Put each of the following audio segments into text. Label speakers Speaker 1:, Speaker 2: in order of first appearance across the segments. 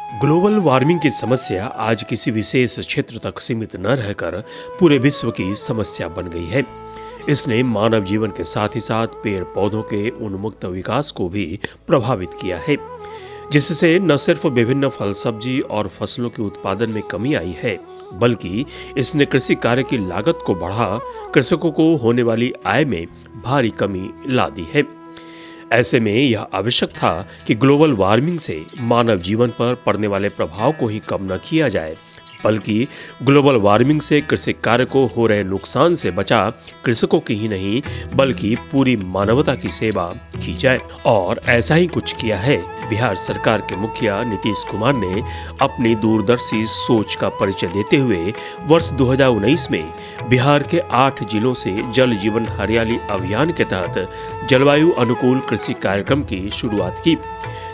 Speaker 1: Global warming की समस्या आज किसी विशेष क्षेत्र तक सीमित न रहकर पूरे विश्व की समस्या बन गई है। इसने मानव जीवन के साथ ही साथ पेड़ पौधों के उन्मुक्त विकास को भी प्रभावित किया है, जिससे न सिर्फ विभिन्न फल सब्जी और फसलों के उत्पादन में कमी आई है, बल्कि इसने कृषि कार्य की लागत को बढ़ा कृषकों को होने वाली आय में भारी कमी ला दी है। ऐसे में यह आवश्यक था कि ग्लोबल वार्मिंग से मानव जीवन पर पड़ने वाले प्रभाव को ही कम न किया जाए, बल्कि ग्लोबल वार्मिंग से कृषि कार्य को हो रहे नुकसान से बचा कृषकों की ही नहीं बल्कि पूरी मानवता की सेवा की जाए। और ऐसा ही कुछ किया है। बिहार सरकार के मुखिया नीतीश कुमार ने अपनी दूरदर्शी सोच का परिचय देते हुए वर्ष 2019 में बिहार के 8 जिलों से जल जीवन हरियाली अभियान के तहत जलवायु अनुकूल कृषि कार्यक्रम की शुरुआत की,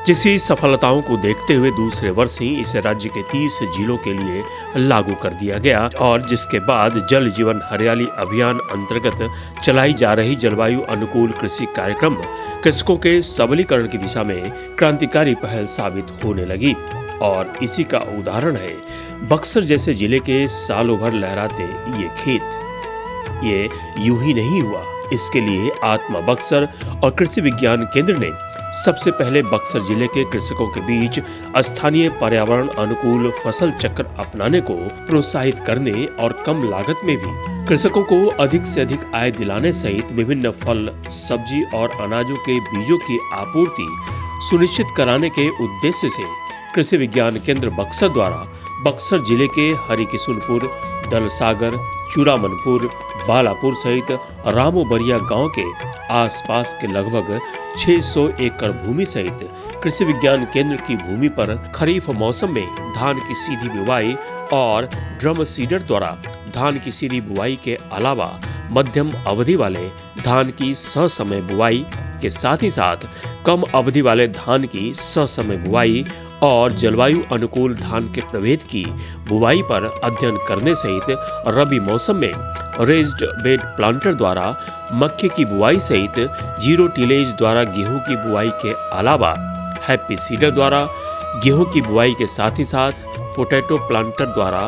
Speaker 1: जिसकी सफलताओं को देखते हुए दूसरे वर्ष ही इसे राज्य के 30 जिलों के लिए लागू कर दिया गया और जिसके बाद जल जीवन हरियाली अभियान अंतर्गत चलाई जा रही जलवायु अनुकूल कृषि कार्यक्रम कृषकों के सबलीकरण की दिशा में क्रांतिकारी पहल साबित होने लगी। और इसी का उदाहरण है बक्सर जैसे जिले के सालों भर लहराते ये खेत। ये यूं ही नहीं हुआ। इसके लिए आत्मा बक्सर और कृषि विज्ञान केंद्र ने सबसे पहले बक्सर जिले के कृषकों के बीच स्थानीय पर्यावरण अनुकूल फसल चक्र अपनाने को प्रोत्साहित करने और कम लागत में भी कृषकों को अधिक से अधिक आय दिलाने सहित विभिन्न फल सब्जी और अनाजों के बीजों की आपूर्ति सुनिश्चित कराने के उद्देश्य से कृषि विज्ञान केंद्र बक्सर द्वारा बक्सर जिले के हरिकिशुनपुर, दलसागर, चूड़ामनपुर, बालापुर सहित रामोबरिया गांव के आसपास के लगभग 600 एकड़ भूमि सहित कृषि विज्ञान केंद्र की भूमि पर खरीफ मौसम में धान की सीधी बुवाई और ड्रम सीडर द्वारा धान की सीधी बुवाई के अलावा मध्यम अवधि वाले धान की ससमय बुवाई के साथ ही साथ कम अवधि वाले धान की ससमय बुवाई और जलवायु अनुकूल धान के प्रभेद की बुवाई पर अध्ययन करने सहित रबी मौसम में रेज्ड बेड प्लांटर द्वारा मक्के की बुआई सहित जीरो टिलेज द्वारा गेहूं की बुआई के अलावा हैप्पी सीडर द्वारा गेहूं की बुआई के साथ ही साथ पोटैटो प्लांटर द्वारा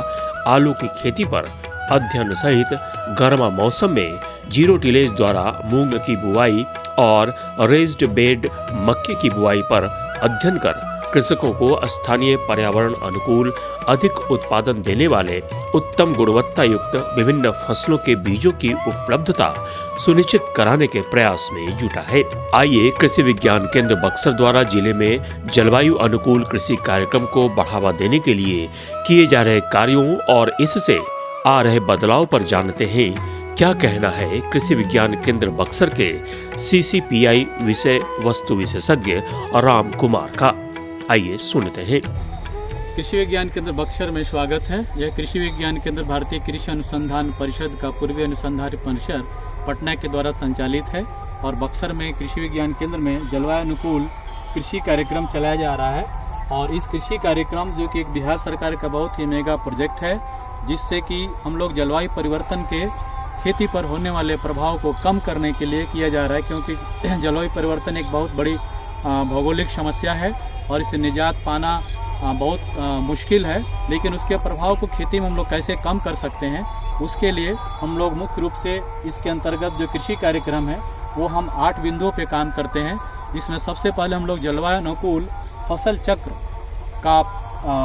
Speaker 1: आलू की खेती पर अध्ययन सहित गर्मा मौसम में जीरो टिलेज द्वारा मूंग की बुआई और रेज्ड बेड मक्के की बुआई पर अध्ययन कर कृषकों को स्थानीय पर्यावरण अनुकूल अधिक उत्पादन देने वाले उत्तम गुणवत्ता युक्त विभिन्न फसलों के बीजों की उपलब्धता सुनिश्चित कराने के प्रयास में जुटा है। आइए कृषि विज्ञान केंद्र बक्सर द्वारा जिले में जलवायु अनुकूल कृषि कार्यक्रम को बढ़ावा देने के लिए किए जा रहे कार्यों और इससे आ रहे बदलाव पर जानते हैं क्या कहना है कृषि विज्ञान केंद्र बक्सर के CCPI विषय वस्तु विशेषज्ञ राम कुमार का। आइए सुनते हैं।
Speaker 2: कृषि विज्ञान केंद्र बक्सर में स्वागत है। यह कृषि विज्ञान केंद्र भारतीय कृषि अनुसंधान परिषद का पूर्वी अनुसंधान परिसर पटना के द्वारा संचालित है और बक्सर में कृषि विज्ञान केंद्र में जलवायु अनुकूल कृषि कार्यक्रम चलाया जा रहा है। और इस कृषि कार्यक्रम जो कि एक बिहार सरकार का बहुत ही मेगा प्रोजेक्ट है, जिससे कि हम लोग जलवायु परिवर्तन के खेती पर होने वाले प्रभाव को कम करने के लिए किया जा रहा है, क्योंकि जलवायु परिवर्तन एक बहुत बड़ी भौगोलिक समस्या है और इसे निजात पाना बहुत मुश्किल है। लेकिन उसके प्रभाव को खेती में हम लोग कैसे कम कर सकते हैं, उसके लिए हम लोग मुख्य रूप से इसके अंतर्गत जो कृषि कार्यक्रम है वो हम 8 बिंदुओं पे काम करते हैं, जिसमें सबसे पहले हम लोग जलवायु अनुकूल फसल चक्र का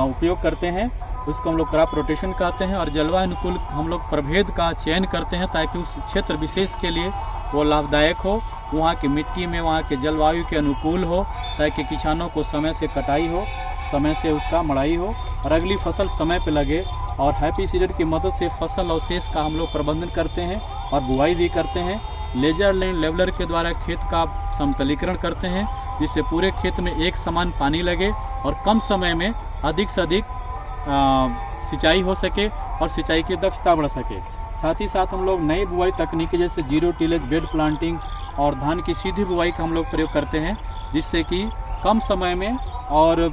Speaker 2: उपयोग करते हैं, उसको हम लोग क्रॉप रोटेशन कहते हैं। और जलवायु अनुकूल हम लोग प्रभेद का चयन करते हैं ताकि उस क्षेत्र विशेष के लिए वो लाभदायक हो, वहाँ की मिट्टी में वहाँ के जलवायु के अनुकूल हो, ताकि किसानों को समय से कटाई हो, समय से उसका मड़ाई हो और अगली फसल समय पे लगे। और हैप्पी सीडर की मदद से फसल अवशेष का हम लोग प्रबंधन करते हैं और बुआई भी करते हैं। लेजर लैंड लेवलर के द्वारा खेत का समतलीकरण करते हैं, जिससे पूरे खेत में एक समान पानी लगे और कम समय में अधिक से अधिक सिंचाई हो सके और सिंचाई की दक्षता बढ़ सके। साथ ही साथ हम लोग नई बुआई तकनीकी जैसे जीरो टिलेज बेड प्लांटिंग और धान की सीधी बुआई का हम लोग प्रयोग करते हैं, जिससे कि कम समय में और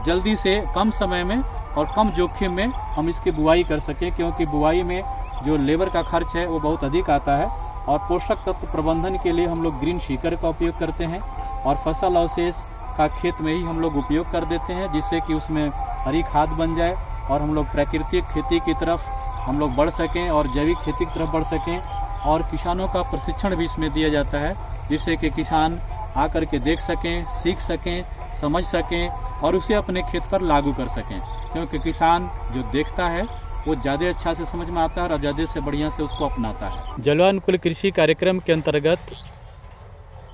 Speaker 2: जल्दी से कम समय में और कम जोखिम में हम इसकी बुआई कर सकें, क्योंकि बुआई में जो लेबर का खर्च है वो बहुत अधिक आता है। और पोषक तत्व प्रबंधन के लिए हम लोग ग्रीन शीकर का उपयोग करते हैं और फसल अवशेष का खेत में ही हम लोग उपयोग कर देते हैं, जिससे कि उसमें हरी खाद बन जाए और हम लोग प्राकृतिक खेती की तरफ हम लोग बढ़ सकें और जैविक खेती की तरफ बढ़ सकें। और किसानों का प्रशिक्षण भी इसमें दिया जाता है, जिससे कि किसान आकर के देख सकें, सीख सकें, समझ सकें और उसे अपने खेत पर लागू कर सकें, क्योंकि किसान जो देखता है वो ज़्यादा अच्छा से समझ में आता है और ज़्यादा से बढ़िया से उसको अपनाता है। जलवायु अनुकूल कृषि कार्यक्रम के अंतर्गत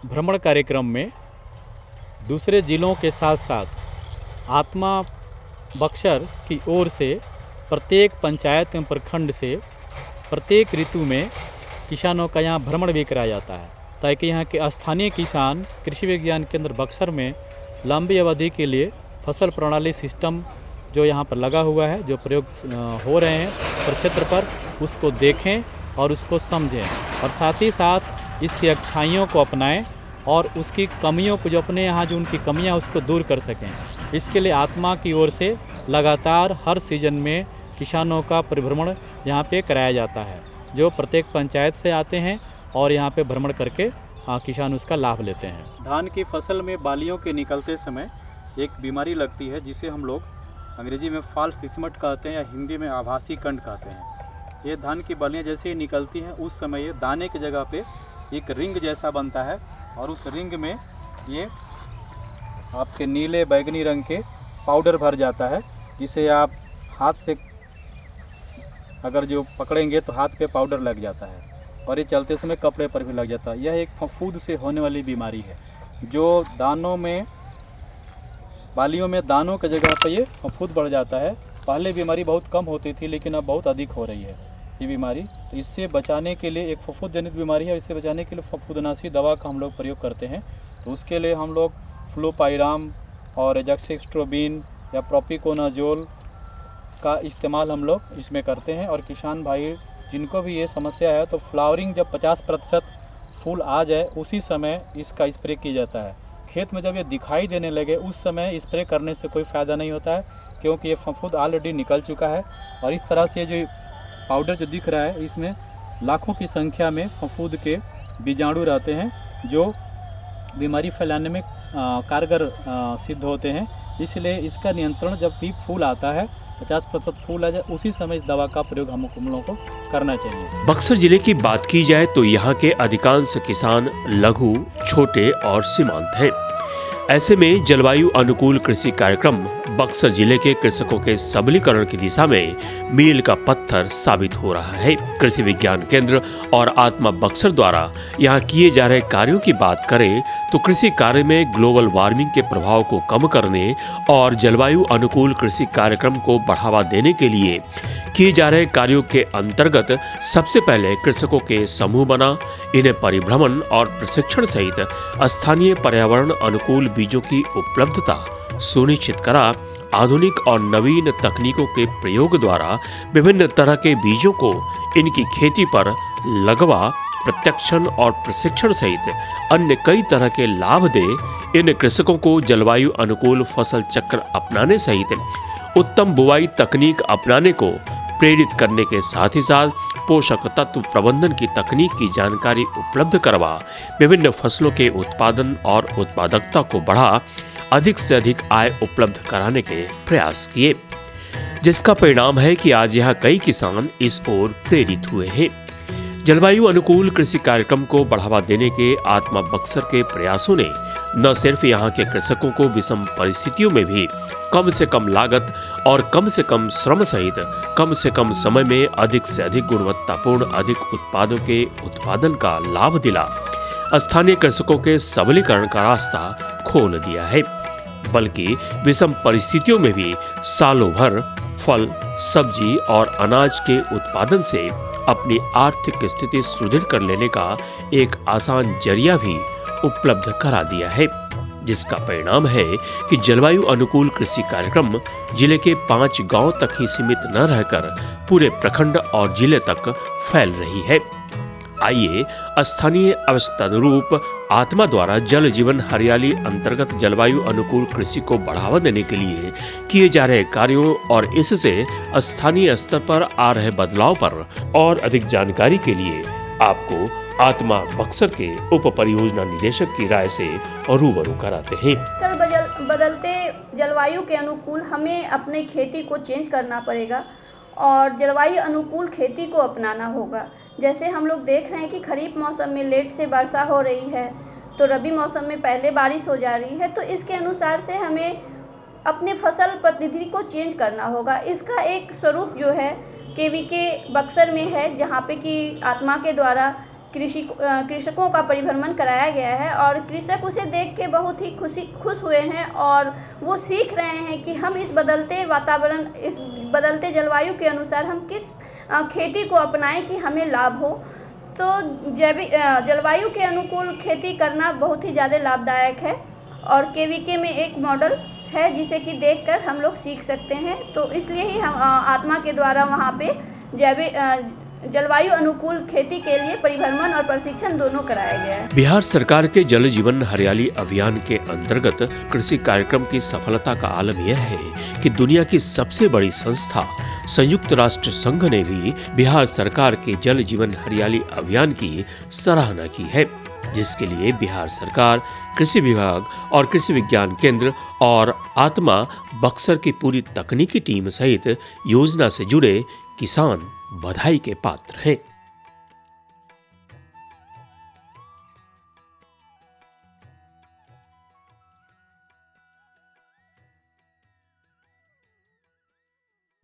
Speaker 2: भ्रमण कार्यक्रम में दूसरे जिलों के साथ साथ आत्मा बक्सर की ओर से प्रत्येक पंचायत एवं प्रखंड से प्रत्येक ऋतु में किसानों का यहाँ भ्रमण भी कराया जाता है, ताकि यहाँ के स्थानीय किसान कृषि विज्ञान केंद्र बक्सर में लंबी अवधि के लिए फसल प्रणाली सिस्टम जो यहाँ पर लगा हुआ है, जो प्रयोग हो रहे हैं प्रक्षेत्र पर, उसको देखें और उसको समझें और साथ ही साथ इसकी अच्छाइयों को अपनाएं और उसकी कमियों को, जो अपने यहाँ जो उनकी कमियाँ उसको दूर कर सकें। इसके लिए आत्मा की ओर से लगातार हर सीजन में किसानों का परिभ्रमण यहाँ पे कराया जाता है, जो प्रत्येक पंचायत से आते हैं और यहाँ पे भ्रमण करके किसान उसका लाभ लेते हैं। धान की फसल में बालियों के निकलते समय एक बीमारी लगती है, जिसे हम लोग अंग्रेजी में फॉल्स स्टिग्मेट कहते हैं या हिंदी में आभासी कंठ कहते हैं। ये धान की बालियाँ जैसे ही निकलती हैं उस समय ये दाने की जगह पे एक रिंग जैसा बनता है और उस रिंग में ये आपके नीले बैगनी रंग के पाउडर भर जाता है, जिसे आप हाथ से अगर जो पकड़ेंगे तो हाथ पे पाउडर लग जाता है और ये चलते समय कपड़े पर भी लग जाता है। यह एक फफूंद से होने वाली बीमारी है, जो दानों में, बालियों में दानों की जगह पर ये फफूंद बढ़ जाता है। पहले बीमारी बहुत कम होती थी, लेकिन अब बहुत अधिक हो रही है ये बीमारी। तो इससे बचाने के लिए, एक फफूंद जनित बीमारी है, इससे बचाने के लिए फफूंदनाशी दवा का हम लोग प्रयोग करते हैं। तो उसके लिए हम लोग फ्लोपाइराम और एजॉक्सिस्ट्रोबिन या प्रोपिकोनाजोल का इस्तेमाल हम लोग इसमें करते हैं। और किसान भाई जिनको भी ये समस्या है, तो फ्लावरिंग जब 50% फूल आ जाए उसी समय इसका स्प्रे किया जाता है। खेत में जब ये दिखाई देने लगे उस समय स्प्रे करने से कोई फ़ायदा नहीं होता है, क्योंकि ये फफूंद ऑलरेडी निकल चुका है। और इस तरह से जो पाउडर जो दिख रहा है, इसमें लाखों की संख्या में फफूंद के बीजाणु रहते हैं, जो बीमारी फैलाने में कारगर सिद्ध होते हैं। इसलिए इसका नियंत्रण जब भी फूल आता है, 50% फूल आ जाए, उसी समय इस दवा का प्रयोग हम लोगों को करना चाहिए।
Speaker 1: बक्सर जिले की बात की जाए तो यहाँ के अधिकांश किसान लघु, छोटे और सीमांत हैं। ऐसे में जलवायु अनुकूल कृषि कार्यक्रम बक्सर जिले के कृषकों के सबलीकरण की दिशा में मील का पत्थर साबित हो रहा है। कृषि विज्ञान केंद्र और आत्मा बक्सर द्वारा यहाँ किए जा रहे कार्यों की बात करें तो कृषि कार्य में ग्लोबल वार्मिंग के प्रभाव को कम करने और जलवायु अनुकूल कृषि कार्यक्रम को बढ़ावा देने के लिए किए जा रहे कार्यों के अंतर्गत सबसे पहले कृषकों के समूह बना, इन्हें परिभ्रमण और प्रशिक्षण सहित स्थानीय पर्यावरण अनुकूल बीजों की उपलब्धता सुनिश्चित करा, आधुनिक और नवीन तकनीकों के प्रयोग द्वारा विभिन्न तरह के बीजों को इनकी खेती पर लगवा, प्रत्यक्षण और प्रशिक्षण सहित अन्य कई तरह के लाभ दे, इन कृषकों को जलवायु अनुकूल फसल चक्र अपनाने सहित उत्तम बुवाई तकनीक अपनाने को प्रेरित करने के साथ ही साथ पोषक तत्व प्रबंधन की तकनीक की जानकारी उपलब्ध करवा, विभिन्न फसलों के उत्पादन और उत्पादकता को बढ़ा, अधिक से अधिक आय उपलब्ध कराने के प्रयास किए, जिसका परिणाम है कि आज यहाँ कई किसान इस ओर प्रेरित हुए हैं। जलवायु अनुकूल कृषि कार्यक्रम को बढ़ावा देने के आत्मा बक्सर के प्रयासों ने न सिर्फ यहाँ के कृषकों को विषम परिस्थितियों में भी कम से कम लागत और कम से कम श्रम सहित कम से कम समय में अधिक से अधिक गुणवत्तापूर्ण अधिक उत्पादों के उत्पादन का लाभ दिला, स्थानीय कृषकों के सबलीकरण का रास्ता खोल दिया है, बल्कि विषम परिस्थितियों में भी सालों भर फल, सब्जी और अनाज के उत्पादन से अपनी आर्थिक स्थिति सुदृढ़ कर लेने का एक आसान जरिया भी उपलब्ध करा दिया है, जिसका परिणाम है कि जलवायु अनुकूल कृषि कार्यक्रम जिले के 5 गांव तक ही सीमित न रहकर पूरे प्रखंड और जिले तक फैल रही है। आइए स्थानीय आवश्यकता अनुरूप आत्मा द्वारा जल जीवन हरियाली अंतर्गत जलवायु अनुकूल कृषि को बढ़ावा देने के लिए किए जा रहे कार्यों और इससे स्थानीय स्तर पर आ रहे बदलाव पर और अधिक जानकारी के लिए आपको आत्मा बक्सर के उप परियोजना निदेशक की राय से रूबरू कराते हैं।
Speaker 3: बदलते जलवायु के अनुकूल हमें अपने खेती को चेंज करना पड़ेगा और जलवायु अनुकूल खेती को अपनाना होगा। जैसे हम लोग देख रहे हैं कि खरीफ मौसम में लेट से वर्षा हो रही है, तो रबी मौसम में पहले बारिश हो जा रही है, तो इसके अनुसार से हमें अपने फसल पद्धति को चेंज करना होगा। इसका एक स्वरूप जो है केवीके बक्सर में है, जहाँ पे कि आत्मा के द्वारा कृषकों का परिभ्रमण कराया गया है और कृषक उसे देख के बहुत ही खुश हुए हैं और वो सीख रहे हैं कि हम इस बदलते वातावरण, इस बदलते जलवायु के अनुसार हम किस खेती को अपनाएं कि हमें लाभ हो। तो जैविक जलवायु के अनुकूल खेती करना बहुत ही ज़्यादा लाभदायक है और केवीके में एक मॉडल है जिसे कि देखकर हम लोग सीख सकते हैं। तो इसलिए ही हम आत्मा के द्वारा वहाँ पे जैविक जलवायु अनुकूल खेती के लिए परिभ्रमण और प्रशिक्षण दोनों कराया गया है।
Speaker 1: बिहार सरकार के जल जीवन हरियाली अभियान के अंतर्गत कृषि कार्यक्रम की सफलता का आलम यह है कि दुनिया की सबसे बड़ी संस्था संयुक्त राष्ट्र संघ ने भी बिहार सरकार के जल जीवन हरियाली अभियान की सराहना की है, जिसके लिए बिहार सरकार, कृषि विभाग और कृषि विज्ञान केंद्र और आत्मा बक्सर की पूरी तकनीकी टीम सहित योजना से जुड़े किसान बधाई के पात्र हैं।